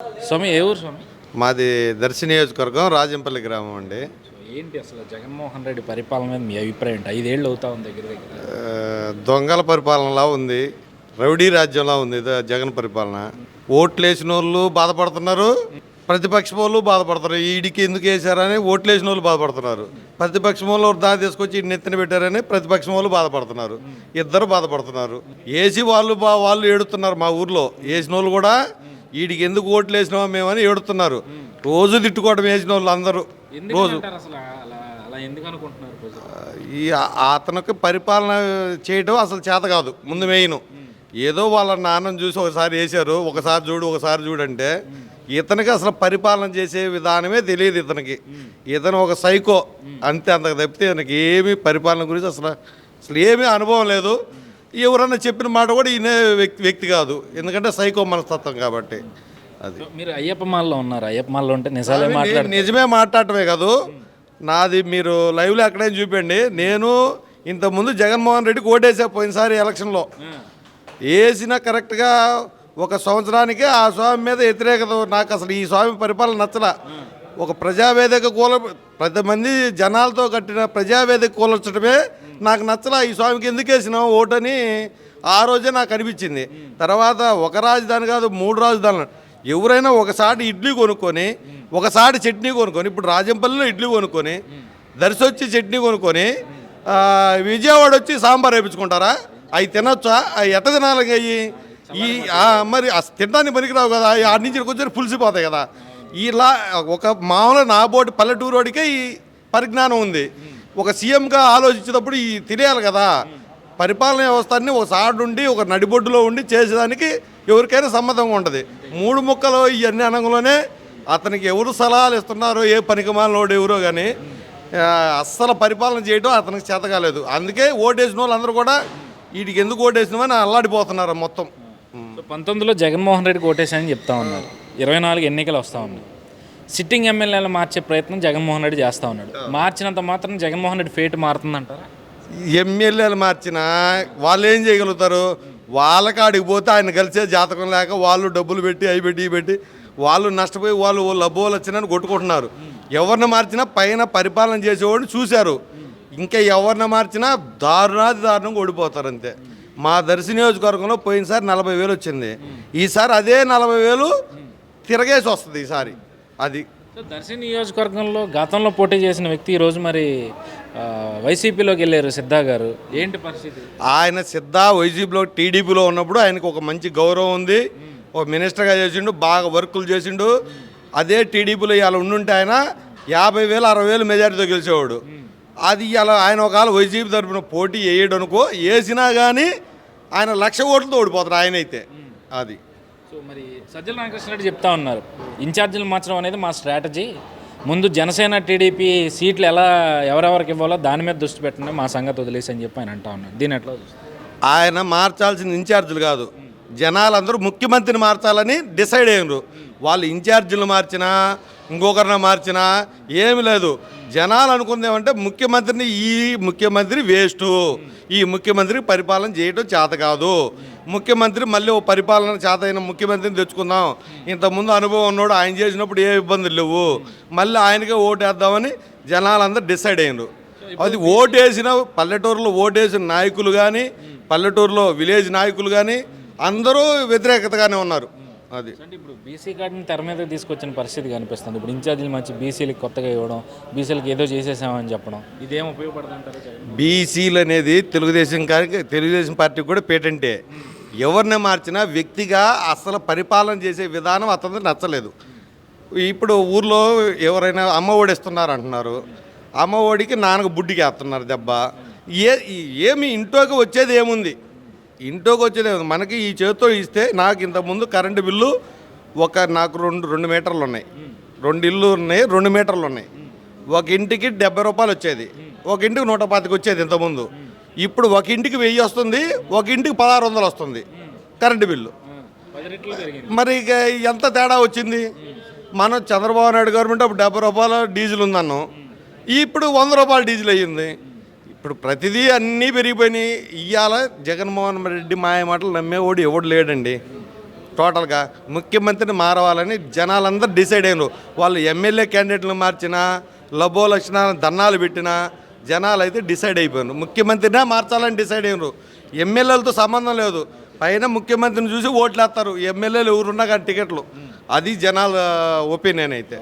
స్వామి ఏ ఊరు స్వామి? మాది దర్శి నియోజకవర్గం రాజంపల్లి గ్రామం అండి. ఏంటి అసలు జగన్మోహన్ రెడ్డి పరిపాలన మీద మీ అభిప్రాయం ఏంటి? 5 ఏళ్ళు అవుతా ఉంది దగ్గర దగ్గర. దొంగల పరిపాలనలా ఉంది, రౌడీ రాజ్యంలా ఉంది జగన్ పరిపాలన. ఓట్లు వేసిన వాళ్ళు బాధపడుతున్నారు, ప్రతిపక్షం వాళ్ళు బాధపడుతున్నారు. ఈడికి ఎందుకు వేశారని ఓట్లు వేసిన వాళ్ళు బాధపడుతున్నారు, ప్రతిపక్షం వాళ్ళు దారి తీసుకొచ్చి నెత్తిన పెట్టారని ప్రతిపక్షం వాళ్ళు బాధపడుతున్నారు. ఇద్దరు బాధపడుతున్నారు. వేసి వాళ్ళు ఏడుతున్నారు. మా ఊర్లో వేసిన వాళ్ళు కూడా వీడికి ఎందుకు ఓట్లు వేసినామా మేమని ఏడుతున్నారు. రోజు తిట్టుకోవడం వేసిన వాళ్ళు అందరూ రోజు. ఈ అతనికి పరిపాలన చేయడం అసలు చేత కాదు. ముందు మెయిన్ ఏదో వాళ్ళ నాన్నని చూసి ఒకసారి వేశారు, ఒకసారి చూడంటే ఇతనికి అసలు పరిపాలన చేసే విధానమే తెలియదు. ఇతను ఒక సైకో అంతే, అంతకు తప్పితే ఇతనికి ఏమీ పరిపాలన గురించి అసలు ఏమీ అనుభవం లేదు. ఎవరన్నా చెప్పిన మాట కూడా ఈయన వ్యక్తి కాదు, ఎందుకంటే సైకో మనస్తత్వం కాబట్టి. అది మీరు అయ్యప్ప మాల్లో ఉన్నారు. అయ్యప్ప మాల్లో ఉంటే నిజమే మాట్లాడటమే కాదు. నాది మీరు లైవ్లో ఎక్కడైనా చూపండి. నేను ఇంతకుముందు జగన్మోహన్ రెడ్డికి ఓటేసా పోయినసారి ఎలక్షన్లో. వేసిన కరెక్ట్గా ఒక సంవత్సరానికి ఆ స్వామి మీద వ్యతిరేకత. నాకు అసలు ఈ స్వామి పరిపాలన నచ్చలా. ఒక ప్రజావేదిక 10 మంది జనాలతో కట్టిన ప్రజావేదిక కూలర్చడమే నాకు నచ్చలా. ఈ స్వామికి ఎందుకు వేసినాం ఓటని ఆ రోజే నాకు అనిపించింది. తర్వాత ఒక రాజధాని కాదు 3 రాజధానులు. ఎవరైనా ఒకసారి ఇడ్లీ కొనుక్కొని ఒకసారి చట్నీ కొనుక్కొని, ఇప్పుడు రాజంపల్లిలో ఇడ్లీ కొనుక్కొని దర్శి వచ్చి చట్నీ కొనుక్కొని విజయవాడ వచ్చి సాంబార్ వేయించుకుంటారా? అవి తినొచ్చా? అవి ఎట్ట తినాలి? అవి మరి తినడానికి పనికిరావు కదా. ఆడి నుంచి కొంచెం పులిసిపోతాయి కదా. ఇలా ఒక మామూలు నాబోటి పల్లెటూరోడికే ఈ పరిజ్ఞానం ఉంది. ఒక సీఎంగా ఆలోచించేటప్పుడు ఈ తెలియాలి కదా. పరిపాలన వ్యవస్థని ఒకసారి ఉండి ఒక నడిబొడ్డులో ఉండి చేసేదానికి ఎవరికైనా సమ్మతంగా ఉంటుంది. 3 ముక్కలు ఇవన్నీ అనగంలోనే అతనికి ఎవరు సలహాలు ఇస్తున్నారో, ఏ పనికిమాలినోడు ఎవరో కానీ అస్సలు పరిపాలన చేయడం అతనికి చేత కాలేదు. అందుకే ఓటేసిన వాళ్ళు అందరూ కూడా వీటికి ఎందుకు ఓటేసినామని అల్లాడిపోతున్నారు మొత్తం. 19లో జగన్మోహన్ రెడ్డికి ఓటేసాయని చెప్తా ఉన్నారు. 24 ఎన్నికలు వస్తూ ఉన్నాయి. సిట్టింగ్ ఎమ్మెల్యేలు మార్చే ప్రయత్నం జగన్మోహన్ రెడ్డి చేస్తూ ఉన్నాడు. మార్చినంత మాత్రం జగన్మోహన్ రెడ్డి ఫేట్ మారుతుందంటారా? ఎమ్మెల్యేలు మార్చినా వాళ్ళు ఏం చేయగలుగుతారు? వాళ్ళకి ఆడికి పోతే ఆయన కలిసే జాతకం లేక వాళ్ళు డబ్బులు పెట్టి అవి పెట్టి ఇవి పెట్టి వాళ్ళు నష్టపోయి వాళ్ళు లబ్బోలు వచ్చినని కొట్టుకుంటున్నారు. ఎవరిని మార్చినా పైన పరిపాలన చేసేవాడిని చూశారు. ఇంకా ఎవరిని మార్చినా దారుణంగా ఓడిపోతారు అంతే. మా దర్శి నియోజకవర్గంలో పోయినసారి 40,000 వచ్చింది. ఈసారి అదే 40,000 తిరగేసి వస్తుంది ఈసారి. అది దర్శి నియోజకవర్గంలో గతంలో పోటీ చేసిన వ్యక్తి ఈరోజు మరి వైసీపీలోకి వెళ్ళారు సిద్ధా గారు. ఏంటి పరిస్థితి? ఆయన సిద్ధా వైసీపీలో టీడీపీలో ఉన్నప్పుడు ఆయనకు ఒక మంచి గౌరవం ఉంది. ఒక మినిస్టర్గా చేసిండు, బాగా వర్కులు చేసిండు. అదే టీడీపీలో ఇవాళ ఉండుంటే ఆయన 50,000 60,000 మెజారిటీతో గెలిచేవాడు. అది ఇలా ఆయన ఒకవేళ వైసీపీ తరఫున పోటీ వేయడనుకో, వేసినా కానీ ఆయన 1,00,000 ఓట్లతో ఓడిపోతారు ఆయన అయితే. అది సో మరి సజ్జల రామకృష్ణారెడ్డి చెప్తా ఉన్నారు, ఇన్ఛార్జీలు మార్చడం అనేది మా స్ట్రాటజీ. ముందు జనసేన టీడీపీ సీట్లు ఎవరెవరికి ఇవ్వాలో దాని మీద దృష్టి పెట్టండి, మా సంగతి వదిలేసి అని చెప్పి ఆయన అంటా ఉన్నారు. దీని ఎట్లా ఆయన మార్చాల్సిన ఇన్ఛార్జీలు కాదు, జనాలందరూ ముఖ్యమంత్రిని మార్చాలని డిసైడ్ అయ్యారు. వాళ్ళు ఇన్ఛార్జీలు మార్చినా ఇంకొకరిని మార్చినా ఏమి లేదు. జనాలు అనుకుందేమంటే ఈ ముఖ్యమంత్రి వేస్టు, ఈ ముఖ్యమంత్రికి పరిపాలన చేయడం చేత కాదు, ముఖ్యమంత్రి మళ్ళీ ఓ పరిపాలన చేత అయిన ముఖ్యమంత్రిని తెచ్చుకుందాం, ఇంతకుముందు అనుభవం ఉన్నాడు, ఆయన చేసినప్పుడు ఏ ఇబ్బందులు లేవు, మళ్ళీ ఆయనకే ఓటేద్దామని జనాలందరూ డిసైడ్ అయ్యారు. అది ఓటేసిన పల్లెటూరులో ఓటేసిన నాయకులు కానీ, పల్లెటూరులో విలేజ్ నాయకులు కానీ అందరూ వ్యతిరేకతగానే ఉన్నారు. అది అంటే ఇప్పుడు బీసీ కార్డుని తెర మీద తీసుకొచ్చిన పరిస్థితి కనిపిస్తుంది. ఇప్పుడు ఇన్ఛార్జీలు మంచి బీసీలకు కొత్తగా ఇవ్వడం, బీసీలకు ఏదో చేసేసామని చెప్పడం, ఇదేం ఉపయోగపడుతుంటారు? బీసీలు అనేది తెలుగుదేశం పార్టీకి కూడా పేటెంటే. ఎవరిని మార్చినా వ్యక్తిగా అసలు పరిపాలన చేసే విధానం అతనికి నచ్చలేదు. ఇప్పుడు ఊర్లో ఎవరైనా అమ్మ ఒడి ఇస్తున్నారు అంటున్నారు, అమ్మ ఒడికి నాన్నకు బుడ్డికి వేస్తున్నారు దెబ్బ. ఏమి ఇంట్లోకి వచ్చేది ఏముంది? మనకి ఈ చేతితో ఇస్తే నాకు ఇంతకుముందు కరెంటు బిల్లు నాకు 2 మీటర్లు ఉన్నాయి, 2 ఇళ్ళు ఉన్నాయి, 2 మీటర్లు ఉన్నాయి. ఒక ఇంటికి 70 రూపాయలు వచ్చేది, ఒక ఇంటికి 125 వచ్చేది ఇంతకుముందు. ఇప్పుడు ఒక ఇంటికి 1000 వస్తుంది, ఒక ఇంటికి 1600 వస్తుంది కరెంటు బిల్లు. మరి ఇక ఎంత తేడా వచ్చింది? మనం చంద్రబాబు నాయుడు గవర్నమెంట్ అప్పుడు 70 రూపాయల డీజిల్ ఉందన్నాం, ఇప్పుడు 100 రూపాయల డీజిల్ అయ్యింది. ఇప్పుడు ప్రతిదీ అన్నీ పెరిగిపోయినాయి. ఇవాళ జగన్మోహన్ రెడ్డి మాయ మాటలు నమ్మేవాడు ఎవడు లేడండి. టోటల్గా ముఖ్యమంత్రిని మారవాలని జనాలందరూ డిసైడ్ అయినారు. వాళ్ళు ఎమ్మెల్యే క్యాండిడేట్లను మార్చినా, లబో లక్షణాలను దన్నాలు పెట్టినా జనాలు అయితే డిసైడ్ అయిపోయారు. ముఖ్యమంత్రినే మార్చాలని డిసైడ్ అయినారు. ఎమ్మెల్యేలతో సంబంధం లేదు, పైన ముఖ్యమంత్రిని చూసి ఓట్లు వేస్తారు. ఎమ్మెల్యేలు ఎవరున్నా కానీ టికెట్లు, అది జనాల ఒపీనియన్ అయితే.